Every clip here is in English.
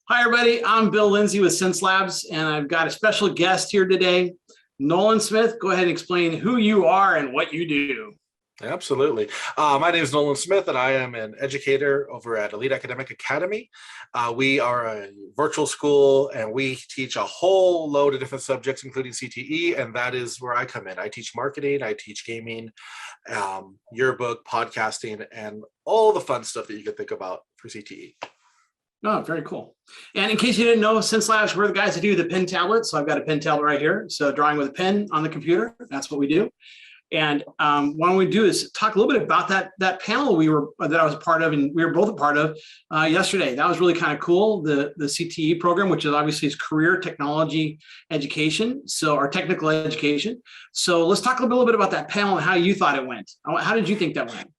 Hi, everybody. I'm Bill Lindsay with Xencelabs, and I've got a special guest here today, Nolan Smith. Go ahead and explain who you are and what you do. Absolutely. My name is Nolan Smith, and I am an educator over at Elite Academic Academy. We are a virtual school, and we teach a whole load of different subjects, including CTE, and that is where I come in. I teach marketing, I teach gaming, yearbook, podcasting, and all the fun stuff that you could think about for CTE. Oh, very cool. And in case you didn't know, Xencelabs, we're the guys that do the pen tablet. So I've got a pen tablet right here. So drawing with a pen on the computer, that's what we do. And what we do is talk a little bit about that panel that I was a part of, and we were both a part of yesterday. That was really kind of cool. The CTE program, which is obviously is career technology education, so our technical education. So let's talk a little bit about that panel and how you thought it went. How did you think that went?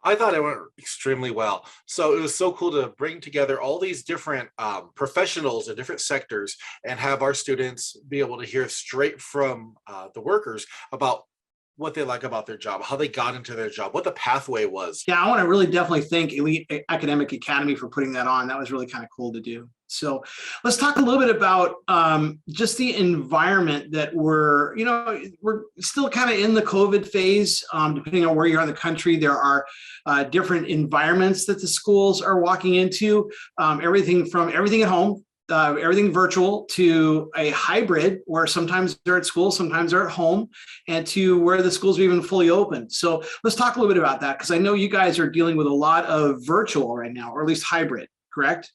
I thought it went extremely well. So it was so cool to bring together all these different professionals in different sectors and have our students be able to hear straight from the workers about what they like about their job, how they got into their job, what the pathway was. Yeah, I want to really definitely thank Elite Academic Academy for putting that on. That was really kind of cool to do. So let's talk a little bit about just the environment that we're still kind of in the COVID phase. Depending on where you are in the country, there are different environments that the schools are walking into, everything at home, everything virtual, to a hybrid where sometimes they're at school, sometimes they're at home, and to where the schools are even fully open. So let's talk a little bit about that, because I know you guys are dealing with a lot of virtual right now, or at least hybrid, correct?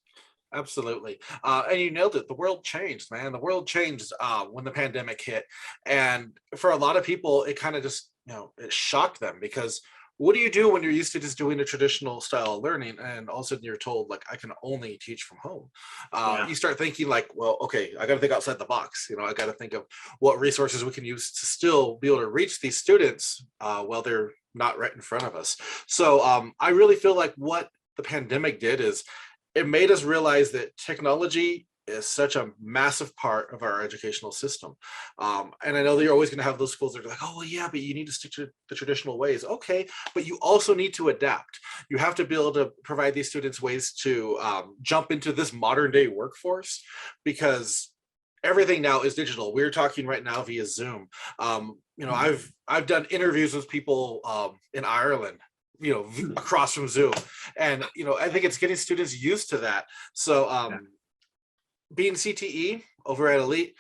Absolutely. And you nailed it. The world changed, man. The world changed when the pandemic hit. And for a lot of people, it kind of just, it shocked them, because what do you do when you're used to just doing a traditional style of learning, and all of a sudden you're told, like, I can only teach from home? You start thinking like, well, okay, I got to think outside the box. I got to think of what resources we can use to still be able to reach these students while they're not right in front of us. So I really feel like what the pandemic did is it made us realize that technology is such a massive part of our educational system. And I know that you're always going to have those schools that are like, oh, well, yeah, but you need to stick to the traditional ways. Okay, but you also need to adapt. You have to be able to provide these students ways to jump into this modern day workforce, because everything now is digital. We're talking right now via Zoom. I've done interviews with people in Ireland, across from Zoom. And, I think it's getting students used to that. So being CTE over at Elite,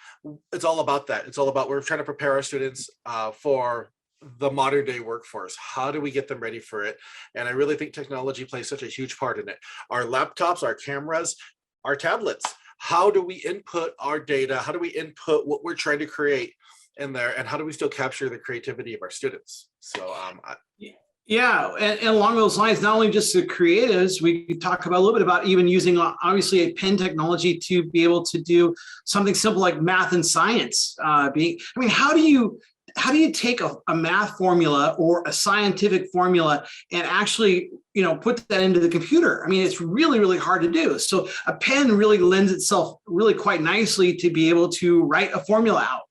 it's all about that. It's all about, we're trying to prepare our students for the modern day workforce. How do we get them ready for it? And I really think technology plays such a huge part in it. Our laptops, our cameras, our tablets. How do we input our data? How do we input what we're trying to create in there? And how do we still capture the creativity of our students? So yeah, and along those lines, not only just the creatives, we could talk about a little bit about even using obviously a pen technology to be able to do something simple like math and science. How do you take a math formula or a scientific formula and actually put that into the computer? I mean, it's really, really hard to do. So a pen really lends itself really quite nicely to be able to write a formula out.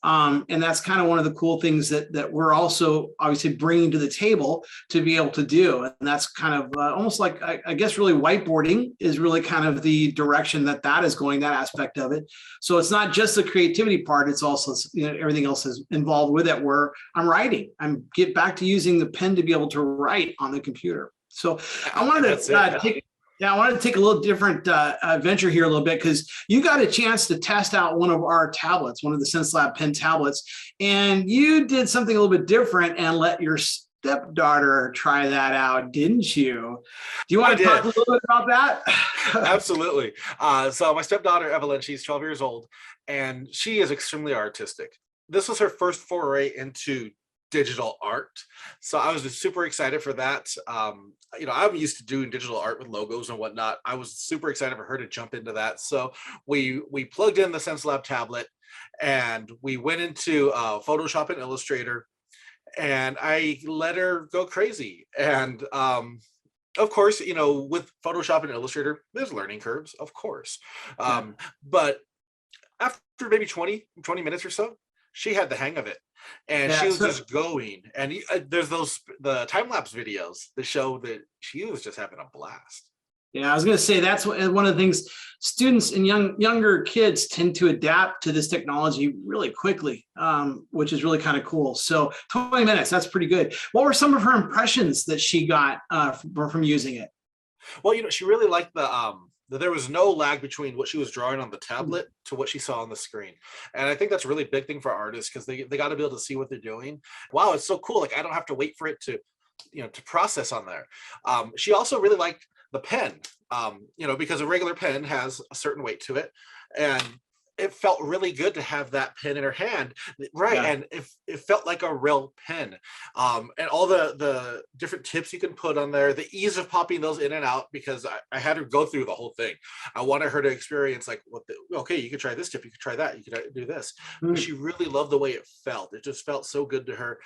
And that's kind of one of the cool things that we're also obviously bringing to the table to be able to do. And that's kind of almost like, I guess, really whiteboarding is really kind of the direction that is going, that aspect of it. So it's not just the creativity part, it's also everything else is involved with it, where I'm writing. I'm get back to using the pen to be able to write on the computer. So I wanted to I wanted to take a little different venture here a little bit, because you got a chance to test out one of our tablets, one of the Xencelab pen tablets, and you did something a little bit different and let your stepdaughter try that out, didn't you? Do you want to talk a little bit about that? Absolutely. So my stepdaughter, Evelyn, she's 12 years old, and she is extremely artistic. This was her first foray into digital art, so I was super excited for that. I'm used to doing digital art with logos and whatnot. I was super excited for her to jump into that. So we plugged in the Xencelab tablet, and we went into Photoshop and Illustrator, and I let her go crazy. And of course, with Photoshop and Illustrator, there's learning curves, of course. But after maybe 20 minutes or so, she had the hang of it. And she was just going, and there's the time-lapse videos that show that she was just having a blast. Yeah, I was going to say that's one of the things students and younger kids tend to adapt to this technology really quickly, which is really kind of cool. So 20 minutes, that's pretty good. What were some of her impressions that she got from using it? Well, she really liked that there was no lag between what she was drawing on the tablet to what she saw on the screen. And I think that's a really big thing for artists because they got to be able to see what they're doing. Wow, it's so cool. Like I don't have to wait for it to, to process on there. She also really liked the pen, because a regular pen has a certain weight to it. And it felt really good to have that pen in her hand, right? Yeah. And it felt like a real pen, and all the different tips you can put on there, the ease of popping those in and out, because I had her go through the whole thing. I wanted her to experience like, okay, you could try this tip, you could try that, you could do this. But she really loved the way it felt. It just felt so good to her.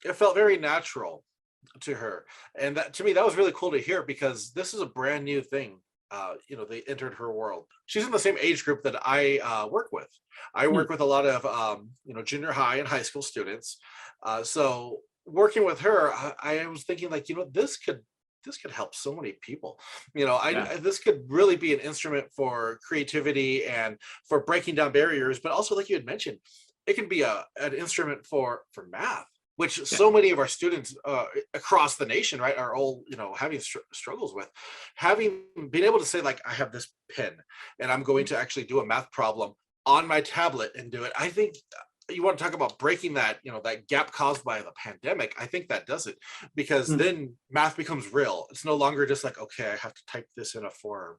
It felt very natural to her, and that to me that was really cool to hear, because this is a brand new thing. They entered her world. She's in the same age group that I work with. I work with a lot of junior high and high school students. So working with her, I was thinking like, this could help so many people. This could really be an instrument for creativity and for breaking down barriers, but also like you had mentioned, it can be an instrument for math, which so many of our students across the nation, right, are all, having struggles with. Being able to say, like, I have this pen and I'm going to actually do a math problem on my tablet and do it. I think you want to talk about breaking that, that gap caused by the pandemic. I think that does it, because then math becomes real. It's no longer just like, okay, I have to type this in a form.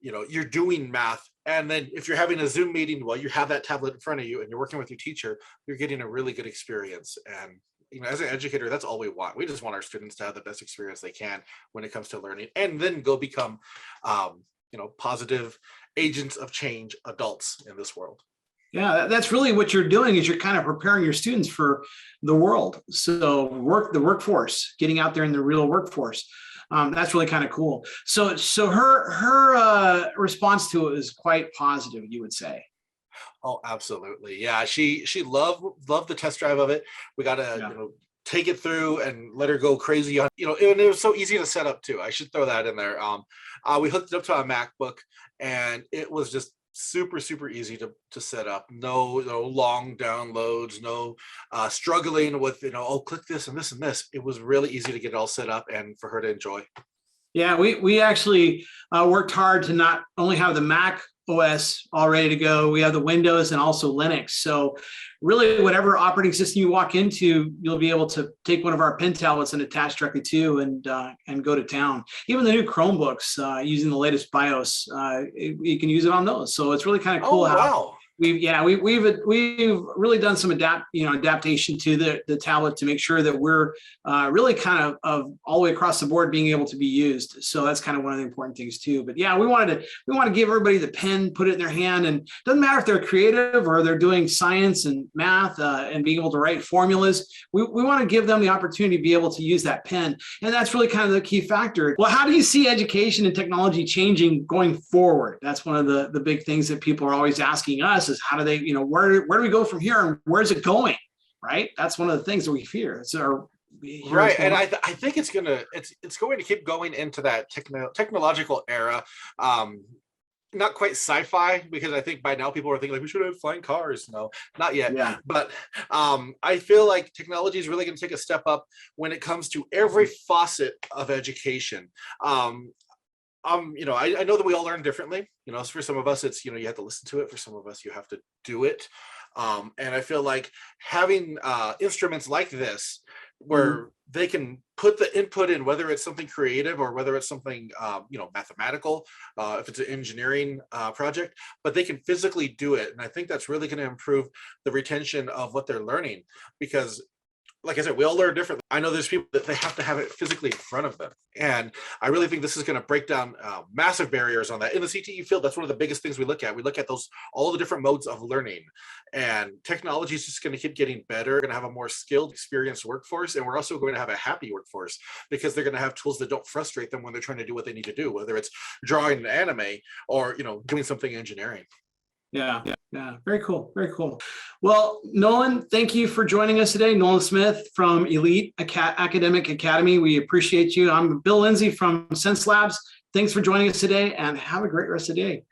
You're doing math. And then if you're having a Zoom meeting, well, you have that tablet in front of you and you're working with your teacher, you're getting a really good experience. And as an educator, that's all we want. We just want our students to have the best experience they can when it comes to learning, and then go become, positive agents of change, adults in this world. Yeah, that's really what you're doing, is you're kind of preparing your students for the world. So the workforce, getting out there in the real workforce. That's really kind of cool. So her response to it is quite positive, you would say. Oh, absolutely. Yeah. She loved the test drive of it. We got to, take it through and let her go crazy on, and it was so easy to set up too. I should throw that in there. We hooked it up to a MacBook, and it was just super, super easy to set up. No long downloads, no struggling with, click this and this and this. It was really easy to get it all set up and for her to enjoy. Yeah, we actually worked hard to not only have the Mac OS all ready to go, we have the Windows and also Linux. So really, whatever operating system you walk into, you'll be able to take one of our pen tablets and attach directly to and go to town. Even the new Chromebooks using the latest BIOS, you can use it on those. So it's really kind of cool. Oh, wow. We've really done some adaptation to the tablet to make sure that we're really kind of all the way across the board being able to be used. So that's kind of one of the important things too. But yeah, we want to give everybody the pen, put it in their hand, and it doesn't matter if they're creative or they're doing science and math and being able to write formulas. We want to give them the opportunity to be able to use that pen, and that's really kind of the key factor. Well, how do you see education and technology changing going forward? That's one of the big things that people are always asking us. Is how do they, where do we go from here, and where's it going? Right. That's one of the things that we fear. Right. And I think it's going to keep going into that technological era. Not quite sci-fi, because I think by now people are thinking like we should have flying cars. No, not yet. Yeah. But I feel like technology is really going to take a step up when it comes to every facet of education. I know that we all learn differently. For some of us, it's, you have to listen to it. For some of us, you have to do it. And I feel like having instruments like this, where they can put the input in, whether it's something creative or whether it's something, mathematical, if it's an engineering project, but they can physically do it. And I think that's really going to improve the retention of what they're learning, because like I said, we all learn differently. I know there's people that they have to have it physically in front of them. And I really think this is going to break down massive barriers on that. In the CTE field, that's one of the biggest things we look at. We look at all the different modes of learning. And technology is just going to keep getting better. We're going to have a more skilled, experienced workforce. And we're also going to have a happy workforce, because they're going to have tools that don't frustrate them when they're trying to do what they need to do, whether it's drawing an anime or, doing something engineering. Yeah. Very cool. Very cool. Well, Nolan, thank you for joining us today. Nolan Smith from Elite Academic Academy. We appreciate you. I'm Bill Lindsay from Xencelabs. thanks for joining us today and have a great rest of the day.